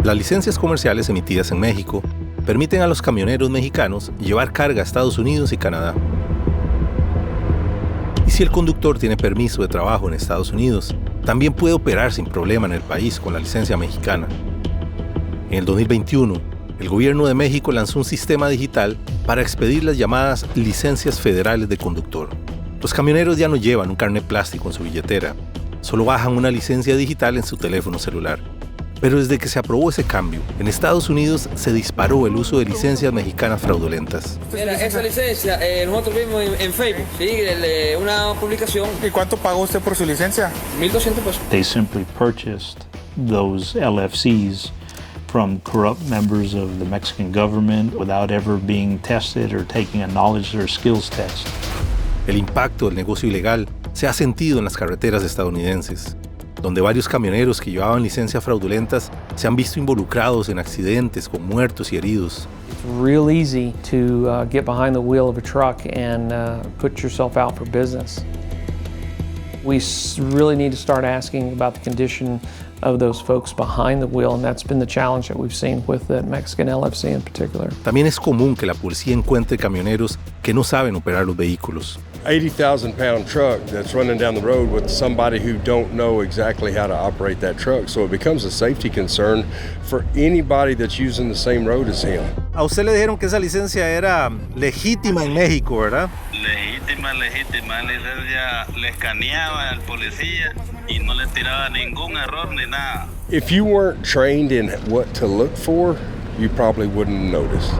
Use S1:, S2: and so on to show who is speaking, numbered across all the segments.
S1: Las licencias comerciales emitidas en México permiten a los camioneros mexicanos llevar carga a Estados Unidos y Canadá. Y si el conductor tiene permiso de trabajo en Estados Unidos, también puede operar sin problema en el país con la licencia mexicana. En el 2021, el gobierno de México lanzó un sistema digital para expedir las llamadas licencias federales de conductor. Los camioneros ya no llevan un carnet plástico en su billetera, solo bajan una licencia digital en su teléfono celular. Pero desde que se aprobó ese cambio, en Estados Unidos se disparó el uso de licencias mexicanas fraudulentas.
S2: Mira, esa licencia nosotros vimos en Facebook, ¿sí? Una publicación.
S3: ¿Y cuánto pagó usted por su licencia?
S2: 1,200 pesos.
S4: They simply purchased those LFCs from corrupt members of the Mexican government without ever being tested or taking a knowledge or skills test.
S1: El impacto del negocio ilegal se ha sentido en las carreteras estadounidenses, donde varios camioneros que llevaban licencias fraudulentas se han visto involucrados en accidentes con muertos y heridos.
S5: It's real easy to get behind the wheel of a truck and put yourself out for business. We really need to start asking about the condition of those folks behind the wheel, and that's been the challenge that we've seen with the Mexican LFC in particular.
S1: También es común que la policía encuentre camioneros que no saben operar los vehículos.
S6: 80,000-pound truck that's running down the road with somebody who don't know exactly how to operate that truck. So it becomes a safety concern for anybody that's using the same road as him.
S1: A usted le dijeron que esa licencia era legítima en México, ¿verdad?
S7: Legítima, la licencia le escaneaba al policía y no le tiraba ningún error ni nada.
S6: If you weren't trained in what to look for, you probably wouldn't notice.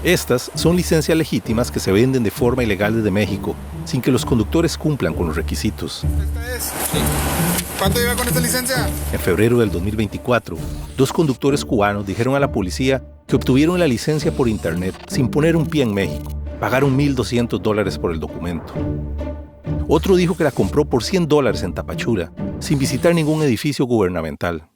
S1: Estas son licencias legítimas que se venden de forma ilegal desde México, sin que los conductores cumplan con los requisitos.
S3: ¿Esta es? Sí. ¿Cuánto lleva con esta licencia?
S1: En febrero del 2024, 2 conductores cubanos dijeron a la policía que obtuvieron la licencia por internet sin poner un pie en México. Pagaron $1,200 por el documento. Otro dijo que la compró por $100 en Tapachula, sin visitar ningún edificio gubernamental.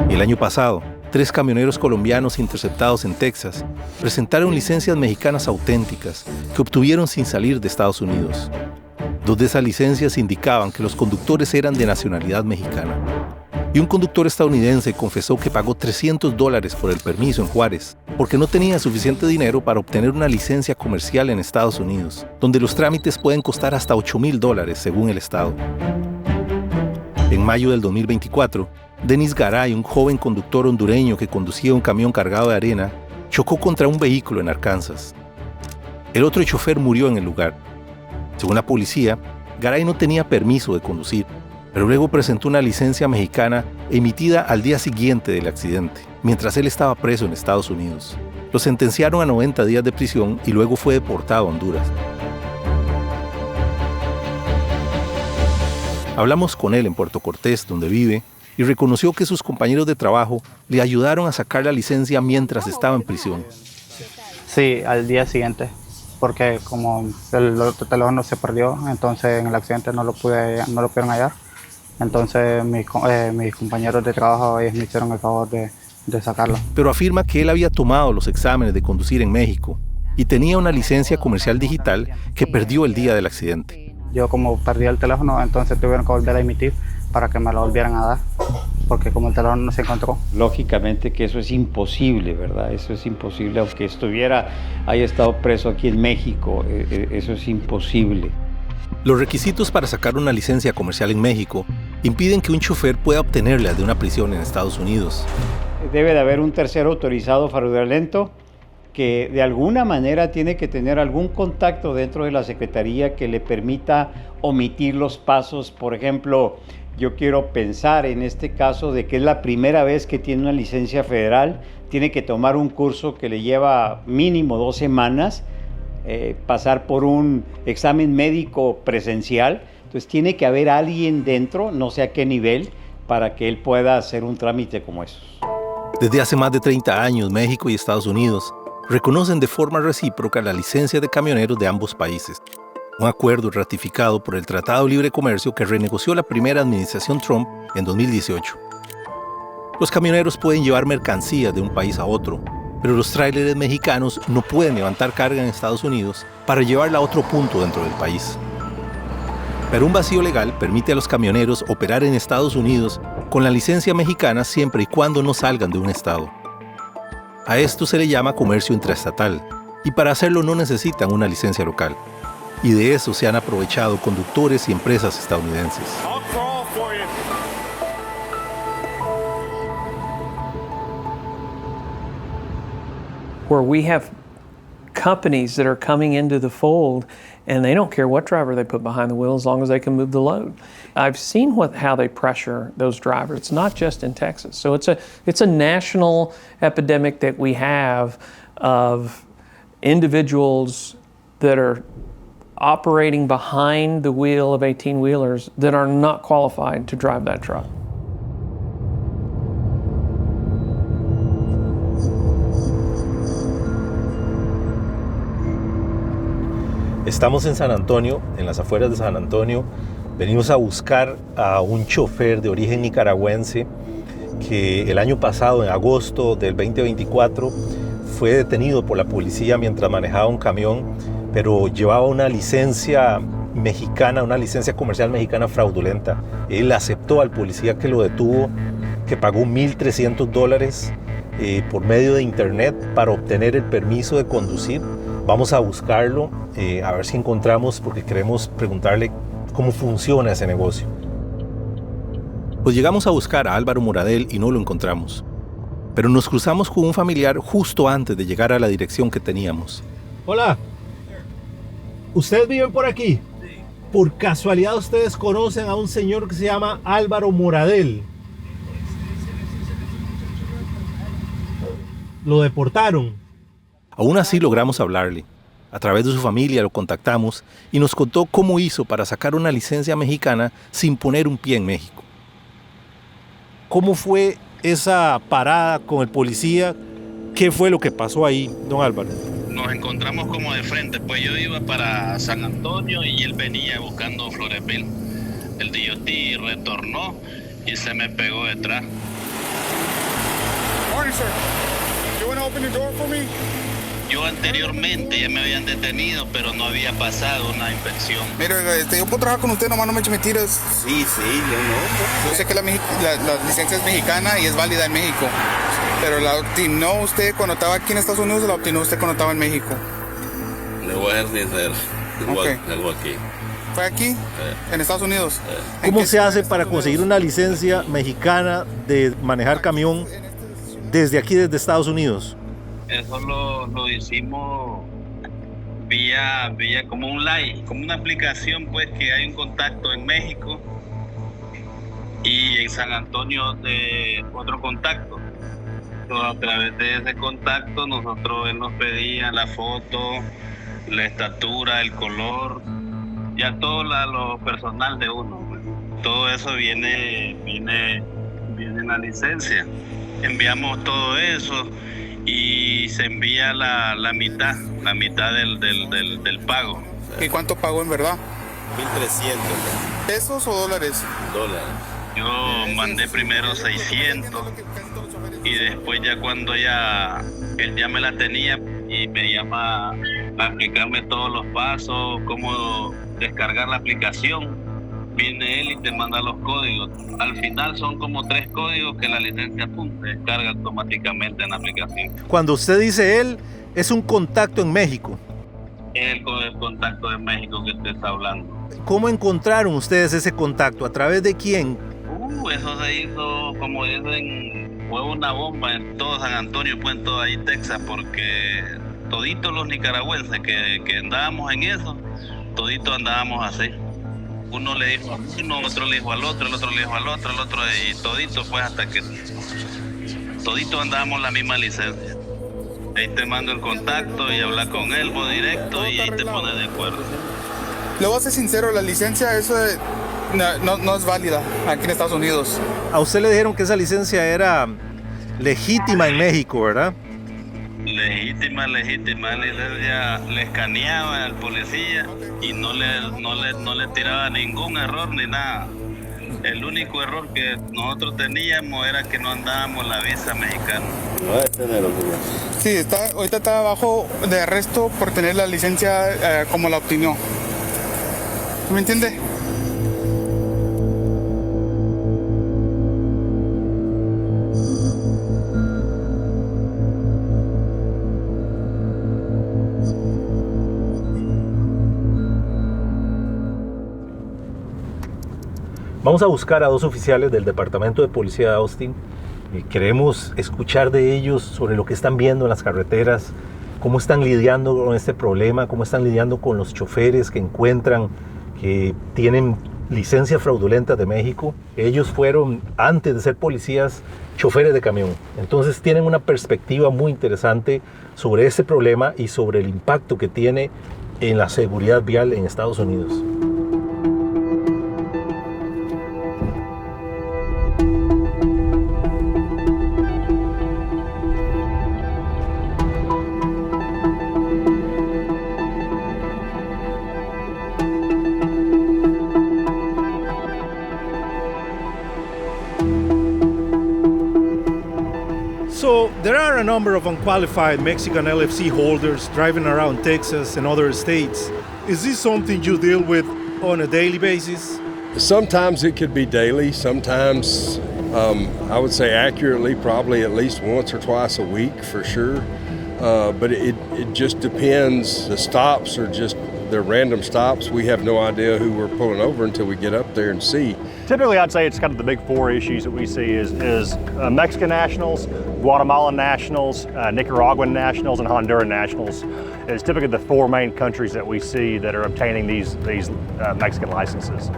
S1: El año pasado, 3 camioneros colombianos interceptados en Texas presentaron licencias mexicanas auténticas que obtuvieron sin salir de Estados Unidos. 2 de esas licencias indicaban que los conductores eran de nacionalidad mexicana. Y un conductor estadounidense confesó que pagó $300 por el permiso en Juárez porque no tenía suficiente dinero para obtener una licencia comercial en Estados Unidos, donde los trámites pueden costar hasta $8,000 según el estado. En mayo del 2024, Denis Garay, un joven conductor hondureño que conducía un camión cargado de arena, chocó contra un vehículo en Arkansas. El otro chofer murió en el lugar. Según la policía, Garay no tenía permiso de conducir, pero luego presentó una licencia mexicana emitida al día siguiente del accidente, mientras él estaba preso en Estados Unidos. Lo sentenciaron a 90 días de prisión y luego fue deportado a Honduras. Hablamos con él en Puerto Cortés, donde vive, y reconoció que sus compañeros de trabajo le ayudaron a sacar la licencia mientras estaba en prisión.
S8: Sí, al día siguiente, porque como el otro teléfono se perdió, entonces en el accidente no lo pudieron hallar. Entonces mis compañeros de trabajo ellos me hicieron el favor de sacarlo.
S1: Pero afirma que él había tomado los exámenes de conducir en México y tenía una licencia comercial digital que perdió el día del accidente.
S8: Yo como perdí el teléfono, entonces tuvieron que volver a emitir para que me lo volvieran a dar, porque como el teléfono no se encontró.
S9: Lógicamente que eso es imposible, ¿verdad? Eso es imposible, aunque haya estado preso aquí en México, eso es imposible.
S1: Los requisitos para sacar una licencia comercial en México impiden que un chofer pueda obtenerla de una prisión en Estados Unidos.
S9: Debe de haber un tercero autorizado fraudulento que de alguna manera tiene que tener algún contacto dentro de la Secretaría que le permita omitir los pasos. Por ejemplo, yo quiero pensar en este caso de que es la primera vez que tiene una licencia federal, tiene que tomar un curso que le lleva mínimo 2 semanas, pasar por un examen médico presencial. Entonces tiene que haber alguien dentro, no sé a qué nivel, para que él pueda hacer un trámite como esos.
S1: Desde hace más de 30 años, México y Estados Unidos reconocen de forma recíproca la licencia de camioneros de ambos países. Un acuerdo ratificado por el Tratado de Libre Comercio que renegoció la primera administración Trump en 2018. Los camioneros pueden llevar mercancías de un país a otro, pero los tráileres mexicanos no pueden levantar carga en Estados Unidos para llevarla a otro punto dentro del país. Pero un vacío legal permite a los camioneros operar en Estados Unidos con la licencia mexicana siempre y cuando no salgan de un estado. A esto se le llama comercio intraestatal, y para hacerlo no necesitan una licencia local. Y de eso se han aprovechado conductores y empresas estadounidenses.
S5: Where we have companies that are coming into the fold and they don't care what driver they put behind the wheel as long as they can move the load. I've seen how they pressure those drivers. It's not just in Texas. So it's a national epidemic that we have of individuals that are operating behind the wheel of 18-wheelers that are not qualified to drive that truck.
S1: Estamos en San Antonio, en las afueras de San Antonio. Venimos a buscar a un chofer de origen nicaragüense que el año pasado, en agosto del 2024, fue detenido por la policía mientras manejaba un camión, pero llevaba una licencia mexicana, una licencia comercial mexicana fraudulenta. Él aceptó al policía que lo detuvo, que pagó $1,300 por medio de internet para obtener el permiso de conducir. Vamos a buscarlo, a ver si encontramos, porque queremos preguntarle cómo funciona ese negocio. Pues llegamos a buscar a Álvaro Moradel y no lo encontramos. Pero nos cruzamos con un familiar justo antes de llegar a la dirección que teníamos.
S10: Hola. ¿Ustedes viven por aquí? Sí. ¿Por casualidad ustedes conocen a un señor que se llama Álvaro Moradel? ¿Lo deportaron?
S1: Aún así logramos hablarle. A través de su familia lo contactamos y nos contó cómo hizo para sacar una licencia mexicana sin poner un pie en México.
S10: ¿Cómo fue esa parada con el policía? ¿Qué fue lo que pasó ahí, don Álvaro?
S7: Nos encontramos como de frente, pues yo iba para San Antonio y él venía buscando Floresville. El DOT retornó y se me pegó detrás.
S3: Morning, sir. You want to open the door for me?
S7: Yo anteriormente ya me habían detenido, pero no había pasado una inspección.
S3: Mira, yo puedo trabajar con usted, nomás no me eche mentiras.
S7: Sí, yo no.
S3: Yo sé que la licencia es mexicana y es válida en México. Pero la obtinó usted cuando estaba aquí en Estados Unidos o la obtinó usted cuando estaba en México.
S7: Le voy a decir, algo aquí.
S3: ¿Fue aquí? ¿En Estados Unidos?
S10: ¿Cómo se hace para conseguir una licencia mexicana de manejar camión desde aquí, desde Estados Unidos?
S7: Eso lo hicimos vía como un live, como una aplicación, pues, que hay un contacto en México y en San Antonio de otro contacto. Entonces, a través de ese contacto él nos pedía la foto, la estatura, el color, ya todo lo personal de uno. Todo eso viene en la licencia. Enviamos todo eso y se envía la mitad del pago.
S3: ¿Y cuánto pagó en verdad?
S7: 1,300.
S3: ¿Pesos o dólares?
S7: Dólares. Yo mandé primero 600 y después ya cuando él ya me la tenía y me llama a explicarme todos los pasos, cómo descargar la aplicación. Viene él y te manda los códigos. Al final son como 3 códigos que la licencia se descarga automáticamente en la aplicación.
S10: Cuando usted dice él, es un contacto en México.
S7: Es el contacto de México que usted está hablando.
S10: ¿Cómo encontraron ustedes ese contacto? ¿A través de quién?
S7: Eso se hizo, como dicen, fue una bomba en todo San Antonio, pues en todo ahí Texas, porque toditos los nicaragüenses que andábamos en eso, toditos andábamos así. Uno le dijo a uno, otro le dijo al otro, el otro le dijo al otro, el otro, y todito, pues hasta que todito andábamos la misma licencia. Ahí te mando el contacto y habla con él, vos directo, y ahí te pones de acuerdo.
S3: Le voy a ser sincero, la licencia eso no es válida aquí en Estados Unidos.
S10: A usted le dijeron que esa licencia era legítima en México, ¿verdad?
S7: Legítima, la licencia le escaneaba al policía y no le tiraba ningún error ni nada. El único error que nosotros teníamos era que no andábamos la visa mexicana.
S3: Sí, ahorita está bajo de arresto por tener la licencia como la obtenió. ¿Me entiende?
S1: Vamos a buscar a dos oficiales del Departamento de Policía de Austin. Queremos escuchar de ellos sobre lo que están viendo en las carreteras, cómo están lidiando con este problema, cómo están lidiando con los choferes que encuentran que tienen licencias fraudulentas de México. Ellos fueron, antes de ser policías, choferes de camión. Entonces tienen una perspectiva muy interesante sobre este problema y sobre el impacto que tiene en la seguridad vial en Estados Unidos.
S10: So there are a number of unqualified Mexican LFC holders driving around Texas and other states. Is this something you deal with on a daily basis?
S6: Sometimes it could be daily, sometimes I would say accurately, probably at least once or twice a week for sure. But it just depends. The stops are just, they're random stops. We have no idea who we're pulling over until we get up there and see.
S11: Typically, I'd say it's kind of the big four issues that we see is Mexican nationals, Guatemalan nationals, Nicaraguan nationals, and Honduran nationals. It's typically the four main countries that we see that are obtaining these Mexican licenses.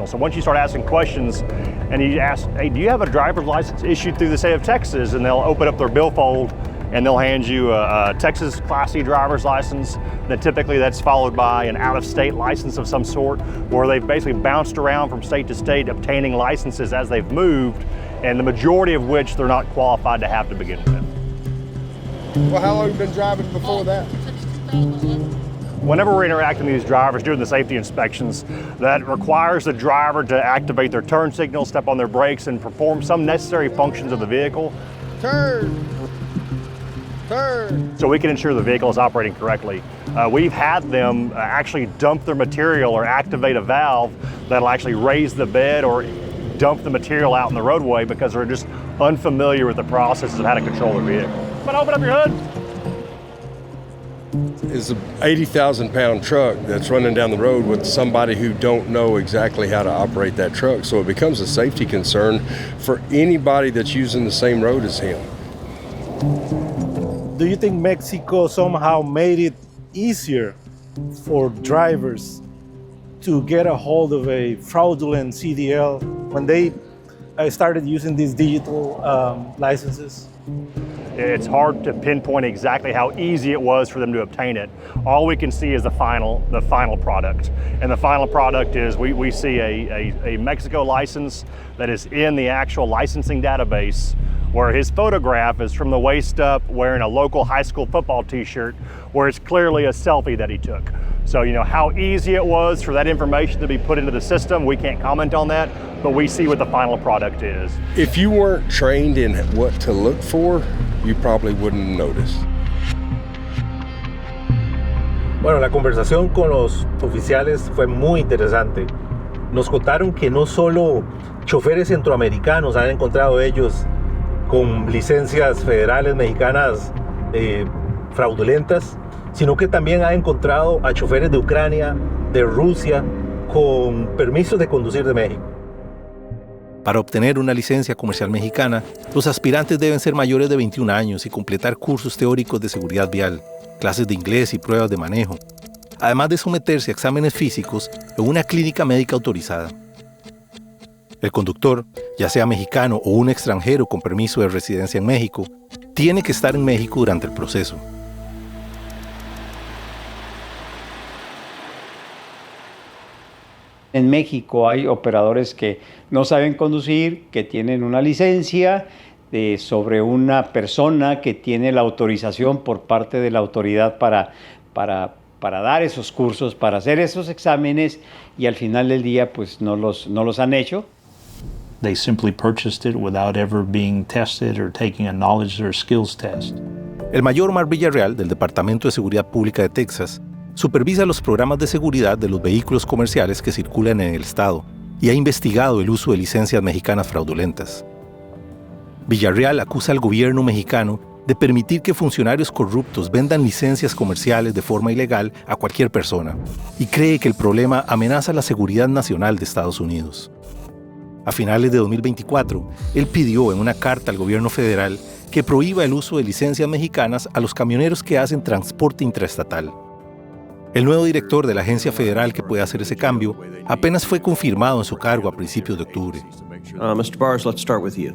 S11: So once you start asking questions and you ask, hey, do you have a driver's license issued through the state of Texas? And they'll open up their billfold and they'll hand you a Texas Class C driver's license. Then typically that's followed by an out-of-state license of some sort, where they've basically bounced around from state to state obtaining licenses as they've moved, and the majority of which they're not qualified to have to begin with.
S6: Well, how long have you been driving before that?
S11: Whenever we're interacting with these drivers during the safety inspections, that requires the driver to activate their turn signal, step on their brakes, and perform some necessary functions of the vehicle.
S6: Turn!
S11: So we can ensure the vehicle is operating correctly. We've had them actually dump their material or activate a valve that'll actually raise the bed or dump the material out in the roadway because they're just unfamiliar with the processes of how to control their vehicle. But open up your hood.
S6: Is an 80,000-pound truck that's running down the road with somebody who don't know exactly how to operate that truck. So it becomes a safety concern for anybody that's using the same road as him.
S10: Do you think Mexico somehow made it easier for drivers to get a hold of a fraudulent CDL when they started using these digital licenses?
S11: It's hard to pinpoint exactly how easy it was for them to obtain it. All we can see is the final product. And the final product is we see a Mexico license that is in the actual licensing database, where his photograph is from the waist up wearing a local high school football t-shirt, where it's clearly a selfie that he took. So, you know, how easy it was for that information to be put into the system, we can't comment on that, but we see what the final product is.
S6: If you weren't trained in what to look for, you probably wouldn't notice.
S1: Bueno, la conversación con los oficiales fue muy interesante. Nos contaron que no solo choferes centroamericanos han encontrado ellos con licencias federales mexicanas fraudulentas, sino que también ha encontrado a choferes de Ucrania, de Rusia, con permisos de conducir de México. Para obtener una licencia comercial mexicana, los aspirantes deben ser mayores de 21 años y completar cursos teóricos de seguridad vial, clases de inglés y pruebas de manejo, además de someterse a exámenes físicos en una clínica médica autorizada. El conductor, ya sea mexicano o un extranjero con permiso de residencia en México, tiene que estar en México durante el proceso.
S9: En México hay operadores que no saben conducir, que tienen una licencia sobre una persona que tiene la autorización por parte de la autoridad para para dar esos cursos, para hacer esos exámenes y al final del día pues no los han hecho.
S4: They simply purchased it without ever being tested or taking a knowledge or skills test.
S1: El mayor Omar Villarreal, del Departamento de Seguridad Pública de Texas, supervisa los programas de seguridad de los vehículos comerciales que circulan en el estado y ha investigado el uso de licencias mexicanas fraudulentas. Villarreal acusa al gobierno mexicano de permitir que funcionarios corruptos vendan licencias comerciales de forma ilegal a cualquier persona y cree que el problema amenaza la seguridad nacional de Estados Unidos. A finales de 2024, él pidió en una carta al gobierno federal que prohíba el uso de licencias mexicanas a los camioneros que hacen transporte intraestatal. El nuevo director de la agencia federal que puede hacer ese cambio apenas fue confirmado en su cargo a principios de octubre.
S12: Mr. Bars, let's start with you.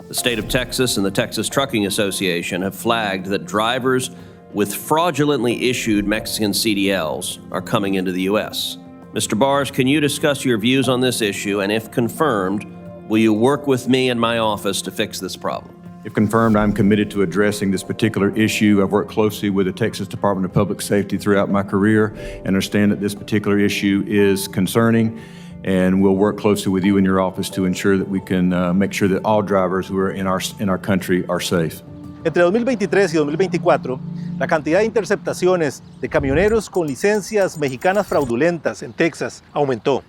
S12: The state of Texas and the Texas Trucking Association have flagged that drivers with fraudulently issued Mexican CDLs are coming into the U.S. Mr. Bars, can you discuss your views on this issue, and if confirmed, will you work with me and my office to fix this problem?
S13: If confirmed, I'm committed to addressing this particular issue. I've worked closely with the Texas Department of Public Safety throughout my career and understand that this particular issue is concerning, and we'll work closely with you in your office to ensure that we can make sure that all drivers who are in our country are safe.
S10: Entre 2023 y 2024, la cantidad de interceptaciones de camioneros con licencias mexicanas fraudulentas en Texas aumentó.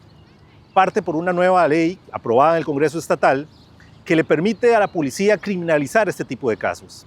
S10: Parte por una nueva ley aprobada en el Congreso Estatal que le permite a la policía criminalizar este tipo de casos.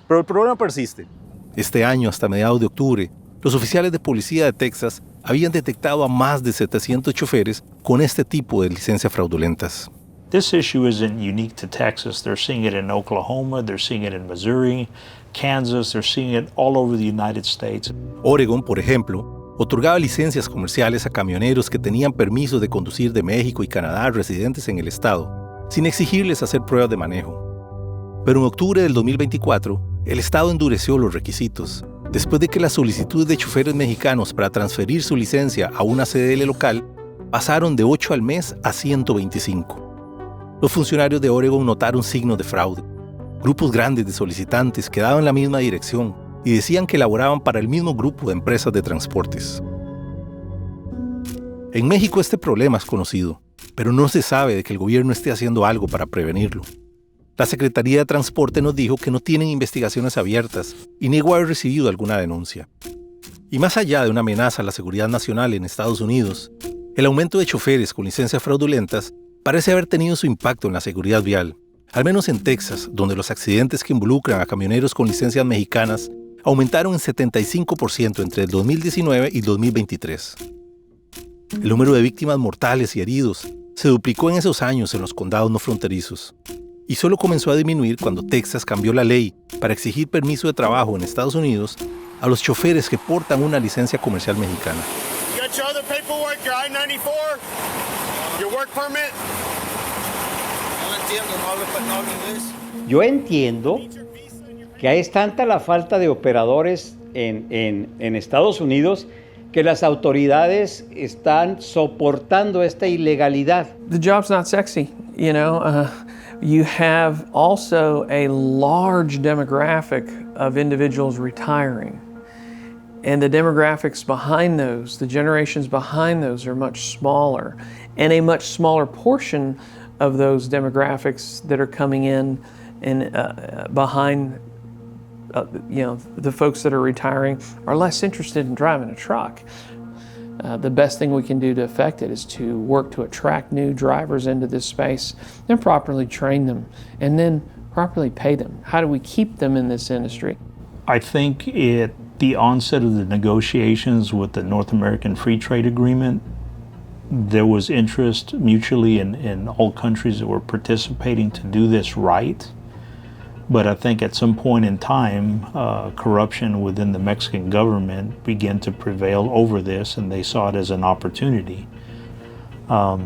S10: Pero el problema persiste.
S1: Este año, hasta mediados de octubre, los oficiales de policía de Texas habían detectado a más de 700 choferes con este tipo de licencias fraudulentas.
S4: This issue isn't unique to Texas. They're seeing it in Oklahoma, they're seeing it in Missouri, Kansas, they're seeing it all over the United States.
S1: Oregon, por ejemplo, otorgaba licencias comerciales a camioneros que tenían permisos de conducir de México y Canadá residentes en el estado, sin exigirles hacer pruebas de manejo. Pero en octubre del 2024, el estado endureció los requisitos, después de que las solicitudes de choferes mexicanos para transferir su licencia a una CDL local pasaron de 8 al mes a 125. Los funcionarios de Oregon notaron signos de fraude. Grupos grandes de solicitantes que daban la misma dirección y decían que laboraban para el mismo grupo de empresas de transportes. En México este problema es conocido, pero no se sabe de que el gobierno esté haciendo algo para prevenirlo. La Secretaría de Transporte nos dijo que no tienen investigaciones abiertas y negó haber recibido alguna denuncia. Y más allá de una amenaza a la seguridad nacional en Estados Unidos, el aumento de choferes con licencias fraudulentas parece haber tenido su impacto en la seguridad vial, al menos en Texas, donde los accidentes que involucran a camioneros con licencias mexicanas aumentaron en 75% entre el 2019 y 2023. El número de víctimas mortales y heridos se duplicó en esos años en los condados no fronterizos, y solo comenzó a disminuir cuando Texas cambió la ley para exigir permiso de trabajo en Estados Unidos a los choferes que portan una licencia comercial mexicana.
S9: Yo entiendo que es tanta la falta de operadores en Estados Unidos que las autoridades están soportando esta ilegalidad.
S5: The job's not sexy, you know. You have also a large demographic of individuals retiring. And the demographics behind those, the generations behind those are much smaller. And a much smaller portion of those demographics that are coming in and behind the folks that are retiring are less interested in driving a truck. The best thing we can do to affect it is to work to attract new drivers into this space and properly train them and then properly pay them. How do we keep them in this industry?
S4: I think at the onset of the negotiations with the North American Free Trade Agreement, there was interest mutually in all countries that were participating to do this right. But I think at some point in time, corruption within the Mexican government began to prevail over this, and they saw it as an opportunity. I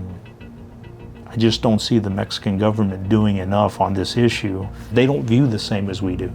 S4: just don't see the Mexican government doing enough on this issue. They don't view the same as we do.